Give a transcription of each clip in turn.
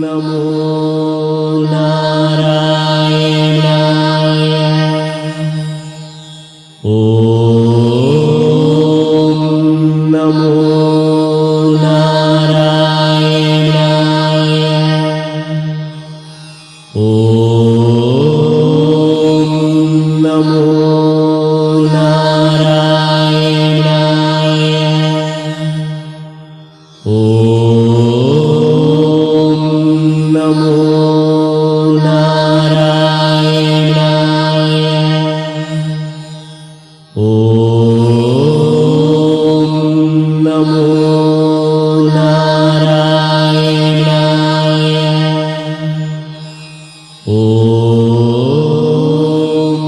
నమో నారాయణాయ. ఓం నమో నారాయణాయ. ఓం నమో నారాయణాయ. ఓం నమో నారాయణాయ. ఓం నమో నారాయణాయ. ఓం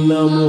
నమో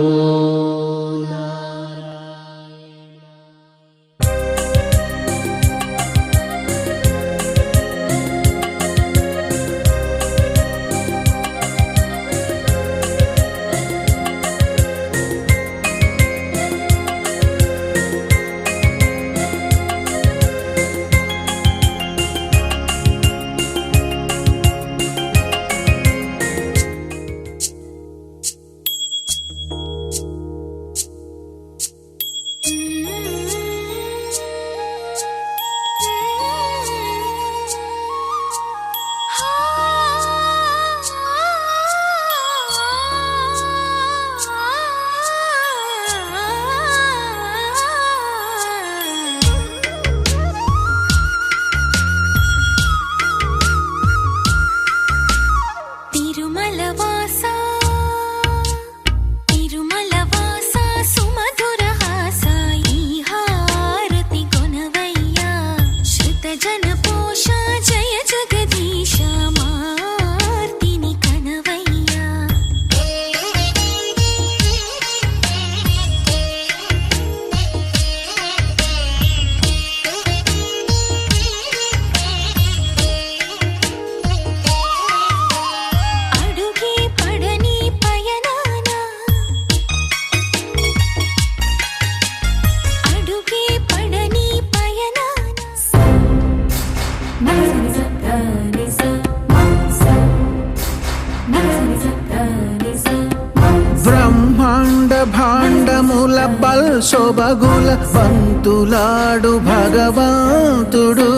బ్రహ్మాండ భాండముల బల్సొబగుల బంతులాడు భగవంతుడు.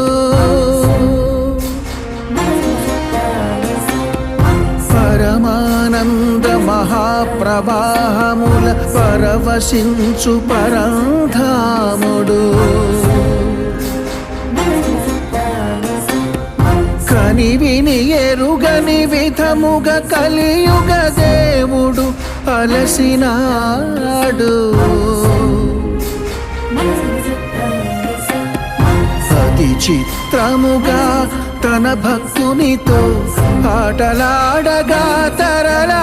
పరమానంద మహాప్రవాహముల పరవశించు పరంధాముడు. కని విని ఎరుగని విధముగ కలియుగ దేవుడు అలసినాడు. అతి చిత్రముగా తన భక్తునితో ఆటలాడగా తరలాడు.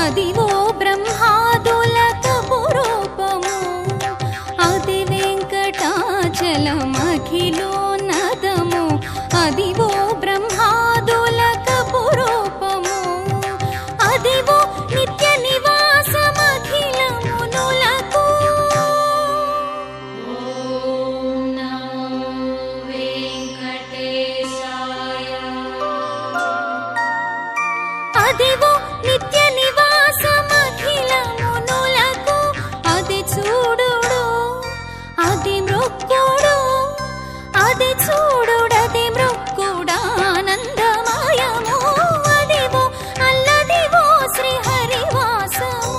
అదివో బ్రహ్మాదులకు రూపము అది వెంకటాచలమఖిలోన్నతము అదివో బ్రహ్మాదులకు రూపము అదివో నిత్య నివాసమఖిలమునులకు ఓం నమో వెంకటేశాయ అదివో నిత్య నివాసమఖిలమునులకు అది చూడుడు అది మృక్కుడు అది చూడుడది మృక్కుడానందమయము అదివో అల్లదివో శ్రీహరివాసము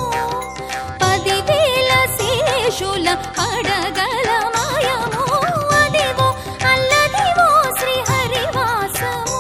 10,000 శేషుల అడగలమయము అదివో అల్లదివో శ్రీహరివాసము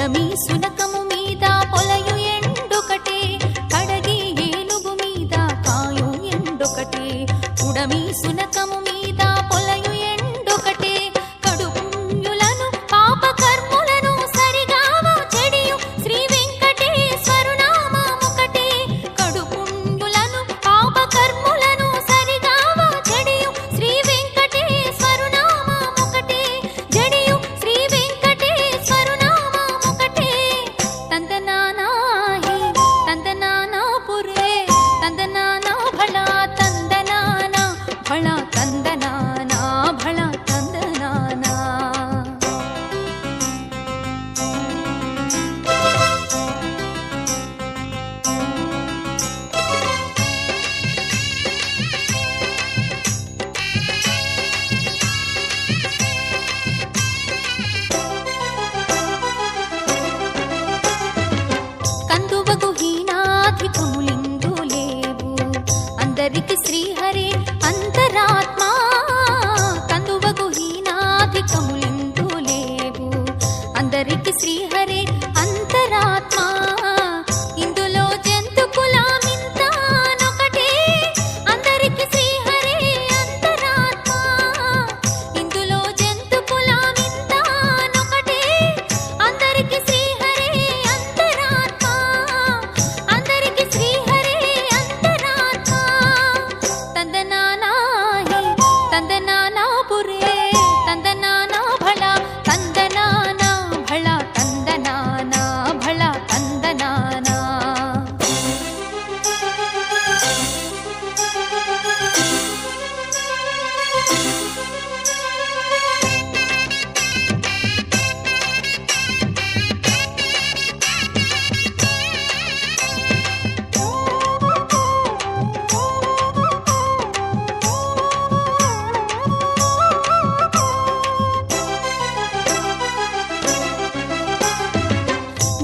ఉడమి సునకము మీద పొలయు ఎండొకటే కడగి ఏనుగు మీద కాయు ఎండొకటే ఉడమి సునకము మీద పొలయు ఎండొకటే కడు పుణ్యులను పాప కర్ములను సరిగావ చెడియు శ్రీ వెంకటేశ్వరు నామముకటే కడు పుణ్యులను పాప కర్ములను సరిగావ చెడియు శ్రీ వెంకటేశ్వరు నామముకటే జడియు శ్రీ వెంకటేశ్వరు నామముకటే తందనానాహి తందనానాపురే తందనానా భళా తందనానా భళా తందనానా భళా తందనానా కందువగు హీనాధికములిందు లేవు అందరికి శ్రీహరి అంతరాత్మ కందువగు హీనాధికములిందు లేవు అందరికి శ్రీహరి అంతరాత్మ ఇందులో జంతు కులామింతానొకటే అందరికి శ్రీహరి అంతరాత్మ ఇందులో జంతు కులామింతానొకటే అందరికి శ్రీహరి అంతరాత్మ అందరికి శ్రీహరి అంతరాత్మ తందనానాహి తందనానాపురే తందనానా భళా తందనానా భళా తందనానా భళా తందనానా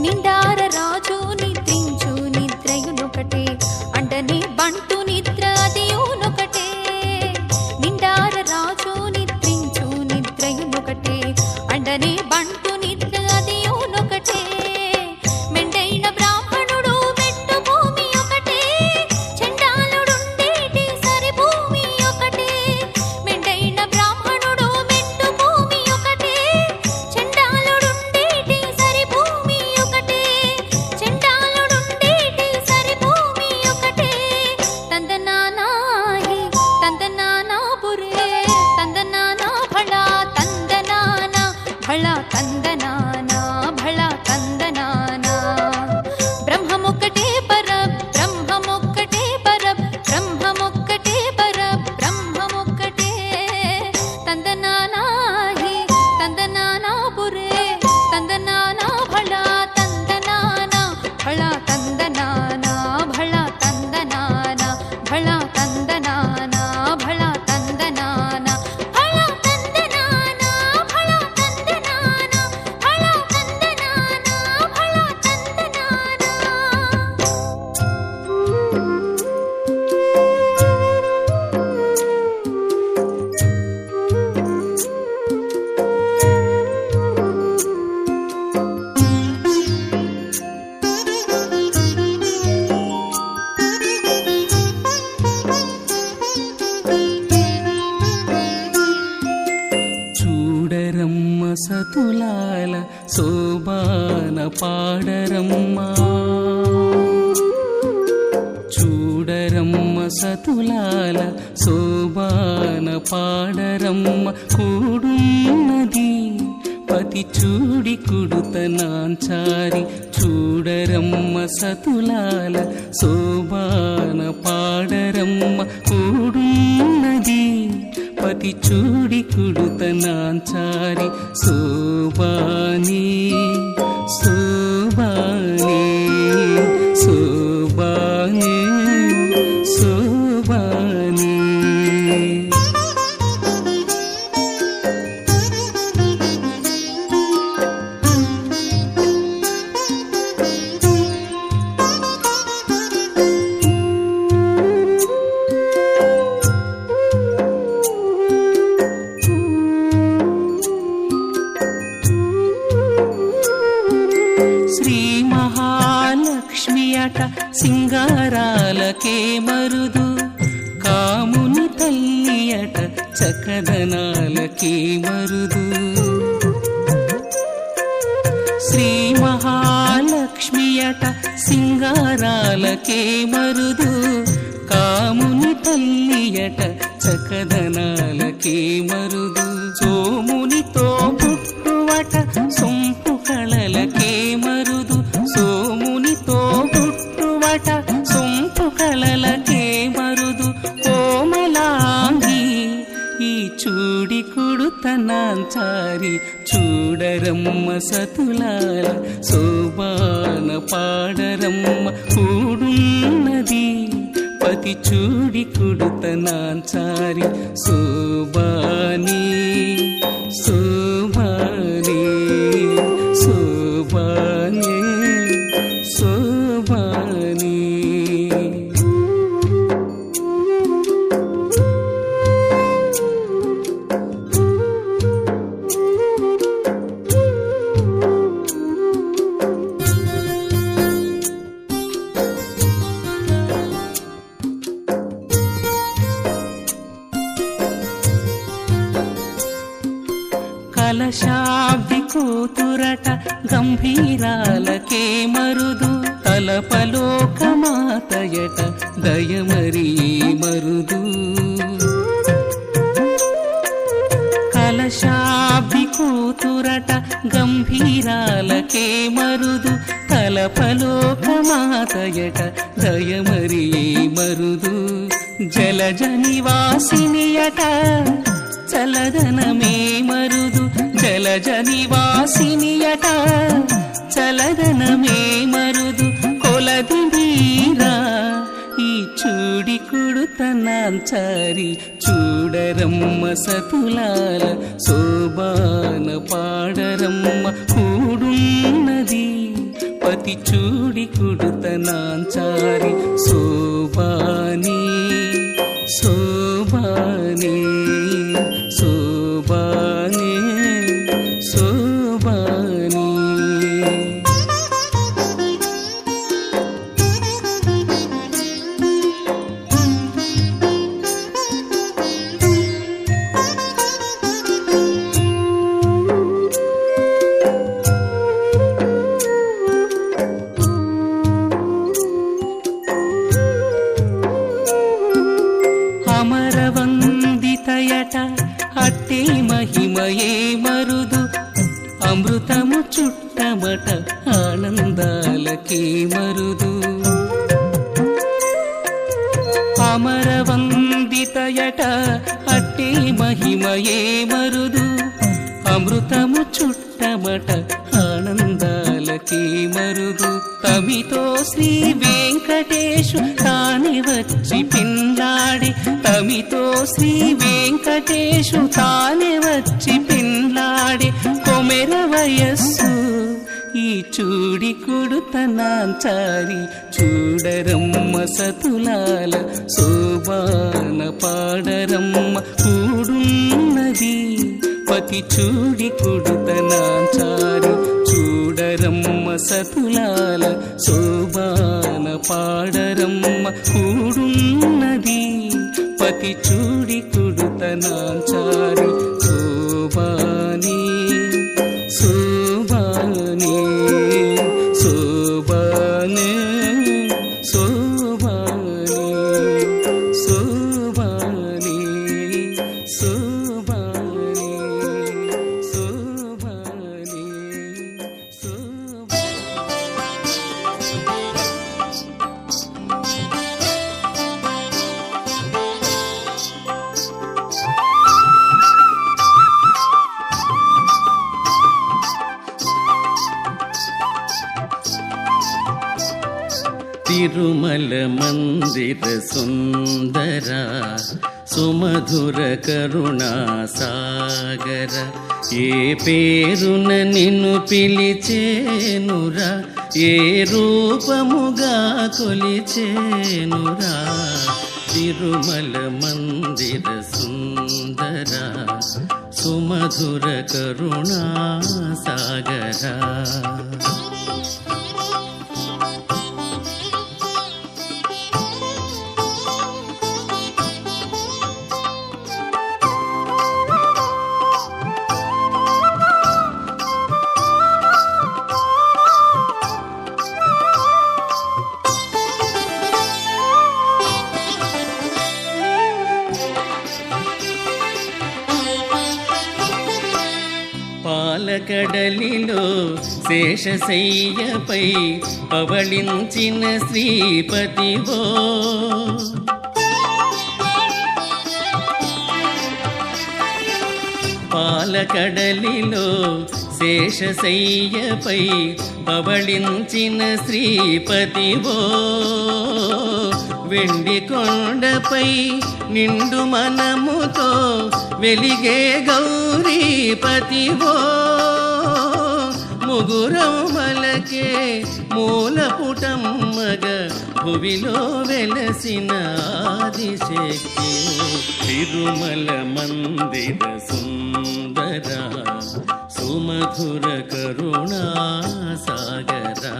నిండార రాజు నిద్రించు నిద్రయునొకటే అండనే బంటు నిద్ర అదియునొకటే నిండార రాజు నిద్రించు నిద్రయునొకటే అండనే బంటు నిద్ర అదియునొకటే మెండైన బ్రాహ్మణుడు మెట్టు భూమి ఒకటే చండాలుడుండేటి సరి భూమి ఒకటే మెండైన బ్రాహ్మణుడు మెట్టు భూమి ఒకటే చండాలుడుండేటి సరి భూమి ఒకటే చండాలుడుండేటి సరి భూమి ఒకటే తందనానాహి తందనానాపురే తందనానా భళా తందనానా భళా తందనానా భళా తందనానా బ్రహ్మమొక్కటే పర బ్రహ్మమొక్కటే పర బ్రహ్మమొక్కటే పర బ్రహ్మమొక్కటే తందనానాహి తందనానాపురే తందనానా భళా తందనానా భళా తందనానా భళా తందనానా భళా తందనానా భళా తందనానా భళా తందనానా భళా తందనానా భళా తందనానా భళా చూడరమ్మ సతులాల శోభాన పాడరమ్మ చూడరమ్మ సతులాల శోభాన పాడరమ్మ కూడున్నది పతి చూడి కుడుత నాంచారి చూడరమ్మ సతులాల శోభాన పాడరమ్మ కూడున్నది పతి చూడి కుడుత నాంచారి శోభాని శోభాని శోభాని శోభాని అట సింగారాలకే మరుదు, కాముని తల్లి అట చకదనాలకే మరుదు. శ్రీ మహాలక్ష్మి అట సింగారాలకే మరుదు, కాముని తల్లి అట చకదనాలకే మరుదు. సోమునితో పుట్టువట సొంపు కళలకే మరుదు, సోమునితో పుట్టువట సొంపు కళలకే మరుదు. కోమలాంగి ఈ చూడి కుడుతనాంచారి, చూడరమ్మ సతులాల శోభాన పాడరమ్మ కూడున్నది. పతి చూడి కుడుతనాంచారి శోభాని శోభాని శోభాని శోభాని. కలశాబ్ది కూతురట గంభీరాలకే మరుదు, తలపలోకమాతయట దయమరీ మరుదు. కలశాబ్ది కూతురట గంభీరాలకే మరుదు, తలపలోకమాతయట దయమరీ మరుదు. జలజ నివాసినియట చలదనమే మరుదు, జలజ నివాసినియట చలదనమే మరుదు. కొలది వీరా ఈ చూడి కుడుతనాంచారి, చూడరమ్మ సతులాల శోభాన పాడరమ్మ కూడున్నది. పతి చూడి కుడుతనాంచారి శోభాని శోభాని శోభాని శోభాని. అమరవందితయట అట్టే మహిమయే మరుదు, అమృతము చుట్టమట ఆనందాలకే మరుదు. అమరవందితయట అట్టే మహిమయే మరుదు, అమృతము చుట్టమట ఆనందాలకే మరుదు. తమితో శ్రీ వెంకటేశు తానే వచ్చి పిల్లాడి, తమితో శ్రీ వెంకటేశు తానే వచ్చి పిల్లాడి. కొమెర వయస్సు ఈ చూడి కుడుతనాంచారి, చూడరమ్మ సతులాల శోభాన పాడరమ్మ కూడున్నది. పతి చూడి కుడుతనాంచారి, చూడరమ్మ సతులాల శోభాన పాడరమ్మ కూడున్నది. పతి చూడి కుడుతనాంచారి శోభాని శోభాని శోభాని శోభాని శోభాని శోభాని శోభాని శోభాని. తిరుమల మందిర సుందర సుమధుర కరుణా సాగర, ఏ పేరున నిన్ను పిలిచేనురా, ఏ రూపముగా కొలిచేనురా. తిరుమల మందిర సుందర సుమధుర కరుణా సాగర. శేషశయ్యపై పవళించిన శ్రీపతివో పాలకడలిలో శేషశయ్యపై పవళించిన శ్రీపతివో వెండి కొండపై నిండు మనముతో వెలిగే గౌరీపతివో ముగురమలకే మూలపుటమ్మగ భువిలో వెలసిన ఆదిశక్తివో తిరుమల మందిర సుందర సుమధుర కరుణా సాగరా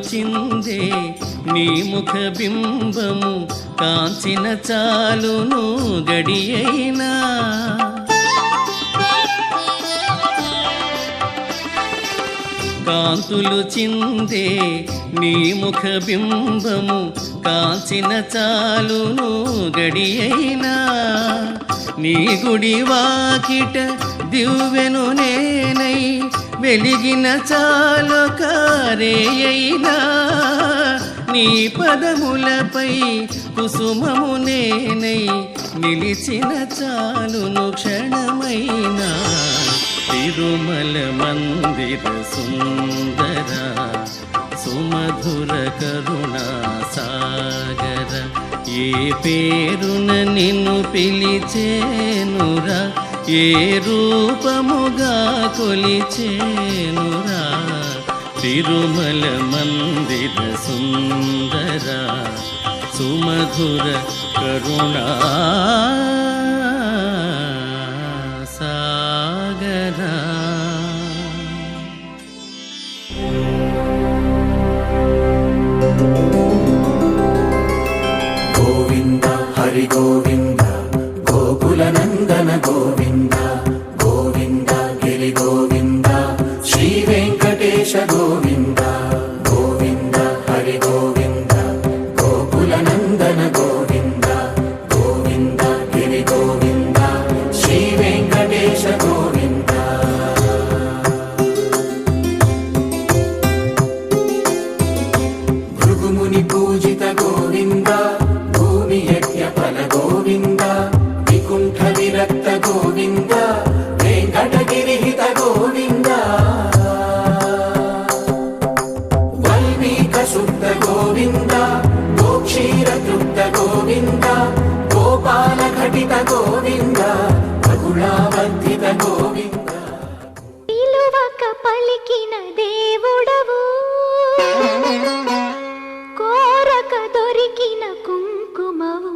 చిందే నీ ముఖ బింబము కాంచిన చాలును గడియైనా కాంతులు చిందే నీ ముఖ బింబము కాంచిన చాలును గడియైనా నీ గుడి వాకిట దివ్వెను నేనై వెలిగిన చాలు కారేయైనా నీ పదములపై కుసుమము నేనై నిలిచిన చాలును క్షణమైనా తిరుమల మందిర సుందర సుమధుర కరుణా సాగర ఏ పేరున నిన్ను పిలిచేనురా ఏ రూపముగా కొలిచేనురా తిరుమల మందిర సుందర సుమధుర కరుణా సాగరా గోవింద హరి గోవింద గోకుల నందన గోవింద గోవింద గిరి గోవింద శ్రీ వెంకటేశ గోవింద గోవింద హరి గోవింద గోకుల నందన గోవింద గోవింద గిరి గోవింద శ్రీ వెంకటేశ గోవింద భృగుముని పూజిత గోవింద భూమి యజ్ఞ ఫల గోవింద వికుంఠ విరక్త గోవింద వెంకటగిరిహిత గోవింద వల్మీక శుద్ధ గోవింద గోక్షీర తృప్త గోవింద గోపాల ఘటిత గోవింద బహుళావర్ధిత గోవింద పిలువక పలికిన దేవుడవు కోరక దొరికిన కుంకుమవు